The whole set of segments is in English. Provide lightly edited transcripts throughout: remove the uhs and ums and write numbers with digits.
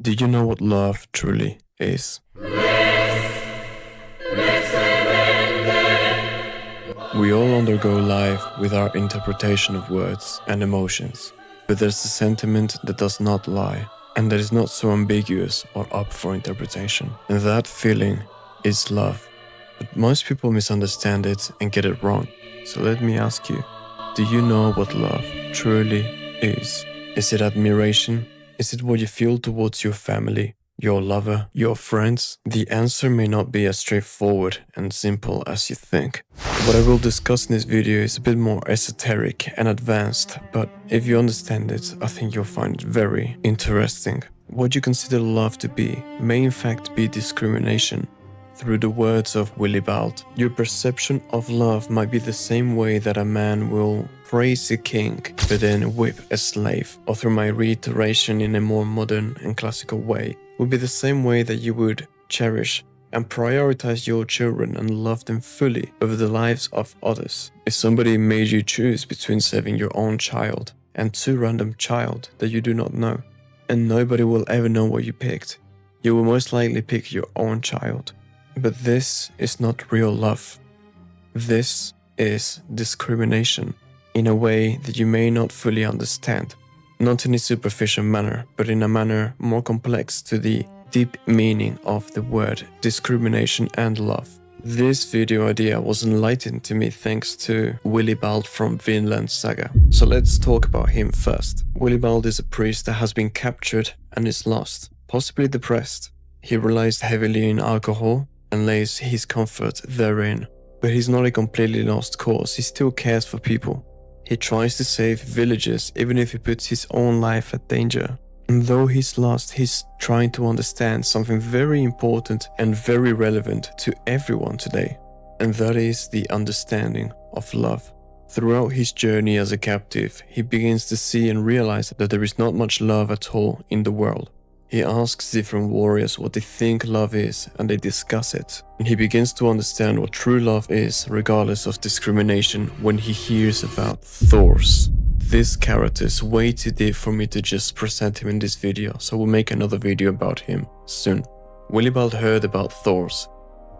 Do you know what love truly is? We all undergo life with our interpretation of words and emotions, but there's a sentiment that does not lie, and that is not so ambiguous or up for interpretation. And that feeling is love. But most people misunderstand it and get it wrong. So let me ask you, do you know what love truly is? Is it admiration? Is it what you feel towards your family, your lover, your friends? The answer may not be as straightforward and simple as you think. What I will discuss in this video is a bit more esoteric and advanced, but if you understand it, I think you'll find it very interesting. What you consider love to be may in fact be discrimination. Through the words of Willibald, your perception of love might be the same way that a man will praise a king but then whip a slave, or through my reiteration in a more modern and classical way, would be the same way that you would cherish and prioritize your children and love them fully over the lives of others. If somebody made you choose between saving your own child and two random child that you do not know, and nobody will ever know what you picked, you will most likely pick your own child. But this is not real love. This is discrimination in a way that you may not fully understand. Not in a superficial manner, but in a manner more complex to the deep meaning of the word discrimination and love. This video idea was enlightened to me thanks to Willibald from Vinland Saga. So let's talk about him first. Willibald is a priest that has been captured and is lost, possibly depressed. He relies heavily on alcohol and lays his comfort therein. But he's not a completely lost cause, he still cares for people. He tries to save villages even if he puts his own life at danger. And though he's lost, he's trying to understand something very important and very relevant to everyone today. And that is the understanding of love. Throughout his journey as a captive, he begins to see and realize that there is not much love at all in the world. He asks different warriors what they think love is, and they discuss it. And he begins to understand what true love is, regardless of discrimination, when he hears about Thors. This character is way too deep for me to just present him in this video, so we'll make another video about him soon. Willibald heard about Thors,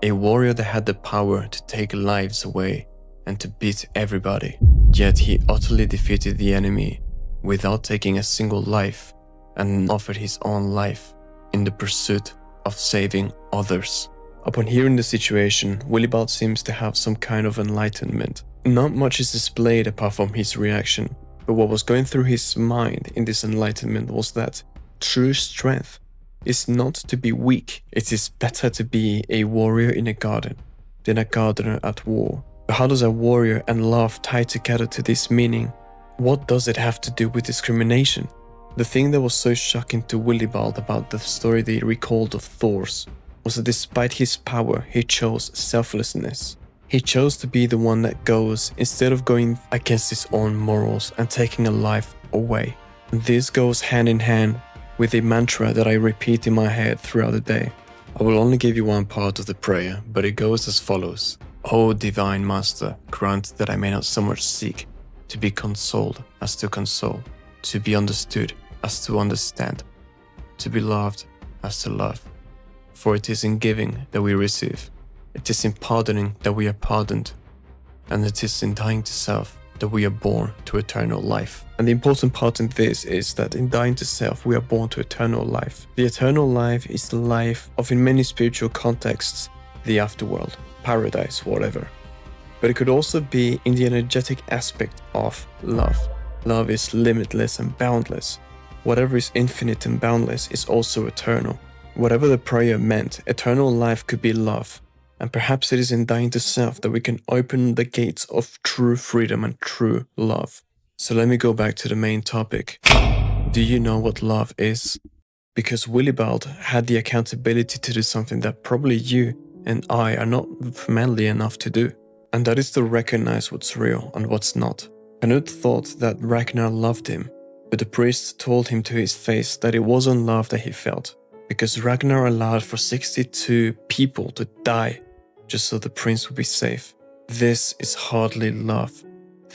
a warrior that had the power to take lives away and to beat everybody. Yet he utterly defeated the enemy without taking a single life, and offered his own life in the pursuit of saving others. Upon hearing the situation, Willibald seems to have some kind of enlightenment. Not much is displayed apart from his reaction, but what was going through his mind in this enlightenment was that true strength is not to be weak. It is better to be a warrior in a garden than a gardener at war. But how does a warrior and love tie together to this meaning? What does it have to do with discrimination? The thing that was so shocking to Willibald about the story they recalled of Thors was that despite his power, he chose selflessness. He chose to be the one that goes instead of going against his own morals and taking a life away. And this goes hand in hand with a mantra that I repeat in my head throughout the day. I will only give you one part of the prayer, but it goes as follows. O Divine Master, grant that I may not so much seek to be consoled as to console, to be understood as to understand, to be loved as to love. For it is in giving that we receive, it is in pardoning that we are pardoned, and it is in dying to self that we are born to eternal life. And the important part in this is that in dying to self, we are born to eternal life. The eternal life is the life of, in many spiritual contexts, the afterworld, paradise, whatever. But it could also be in the energetic aspect of love. Love is limitless and boundless. Whatever is infinite and boundless is also eternal. Whatever the prayer meant, eternal life could be love. And perhaps it is in dying to self that we can open the gates of true freedom and true love. So let me go back to the main topic. Do you know what love is? Because Willibald had the accountability to do something that probably you and I are not manly enough to do. And that is to recognize what's real and what's not. Canute thought that Ragnar loved him, but the priest told him to his face that it wasn't love that he felt, because Ragnar allowed for 62 people to die just so the prince would be safe. This is hardly love.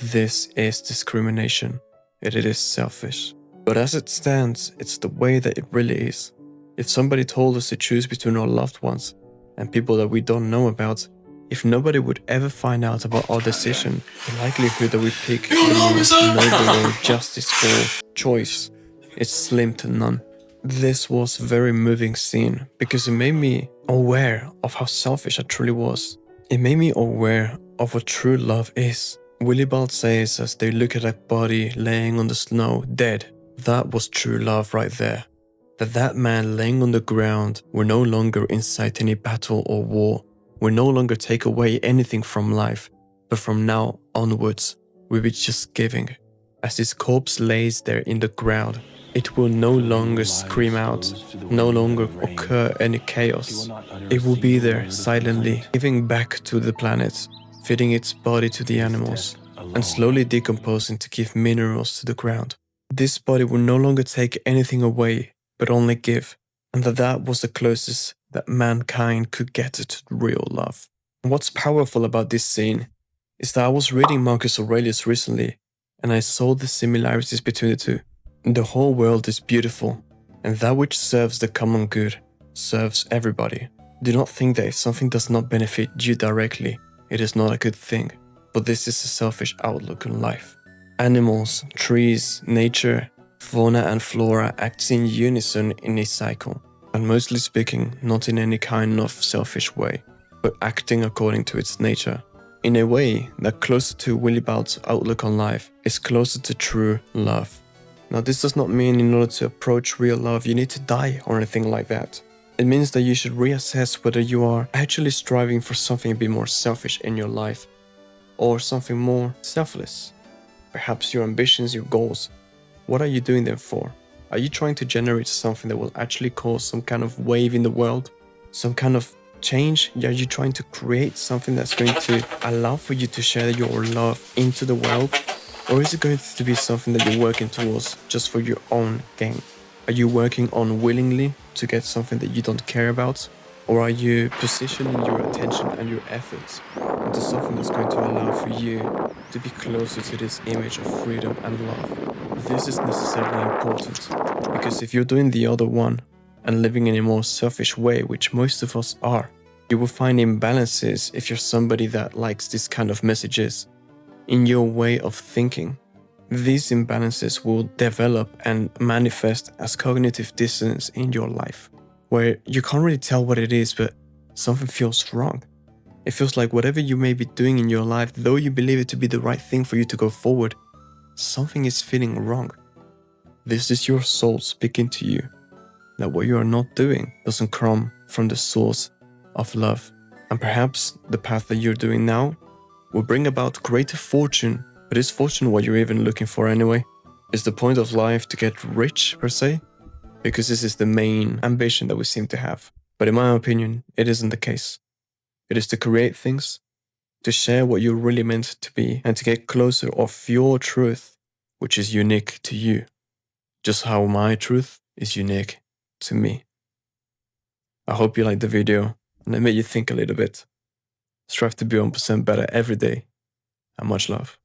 This is discrimination. It is selfish. But as it stands, it's the way that it really is. If somebody told us to choose between our loved ones and people that we don't know about, if nobody would ever find out about our decision, the likelihood that we pick the most noble or justiceful choice is slim to none. This was a very moving scene because it made me aware of how selfish I truly was. It made me aware of what true love is. Willibald says as they look at that body laying on the snow, dead, that was true love right there. That man laying on the ground will no longer incite any battle or war, will no longer take away anything from life, but from now onwards will be just giving. As his corpse lays there in the ground, it will no longer scream out, no longer occur any chaos. It will be there silently, giving back to the planet, feeding its body to the animals, and slowly decomposing to give minerals to the ground. This body will no longer take anything away, but only give, and that was the closest that mankind could get to real love. And what's powerful about this scene is that I was reading Marcus Aurelius recently, and I saw the similarities between the two. The whole world is beautiful, and that which serves the common good serves everybody. Do not think that if something does not benefit you directly, it is not a good thing, but this is a selfish outlook on life. Animals, trees, nature, fauna and flora act in unison in a cycle, and mostly speaking, not in any kind of selfish way, but acting according to its nature. In a way that closer to Willibald's outlook on life is closer to true love. Now this does not mean in order to approach real love you need to die or anything like that. It means that you should reassess whether you are actually striving for something a bit more selfish in your life, or something more selfless. Perhaps your ambitions, your goals. What are you doing them for? Are you trying to generate something that will actually cause some kind of wave in the world? Some kind of change? Are you trying to create something that's going to allow for you to share your love into the world? Or is it going to be something that you're working towards just for your own gain? Are you working unwillingly to get something that you don't care about? Or are you positioning your attention and your efforts into something that's going to allow for you to be closer to this image of freedom and love? This is necessarily important, because if you're doing the other one and living in a more selfish way, which most of us are, you will find imbalances if you're somebody that likes this kind of messages in your way of thinking. These imbalances will develop and manifest as cognitive dissonance in your life, where you can't really tell what it is, but something feels wrong. It feels like whatever you may be doing in your life, though you believe it to be the right thing for you to go forward, something is feeling wrong. This is your soul speaking to you, that what you are not doing doesn't come from the source of love. And perhaps the path that you're doing now will bring about greater fortune, but is fortune what you're even looking for anyway? Is the point of life to get rich per se? Because this is the main ambition that we seem to have. But in my opinion, it isn't the case. It is to create things, to share what you're really meant to be, and to get closer of your truth, which is unique to you. Just how my truth is unique to me. I hope you liked the video and it made you think a little bit. Strive to be 1% better every day, and much love.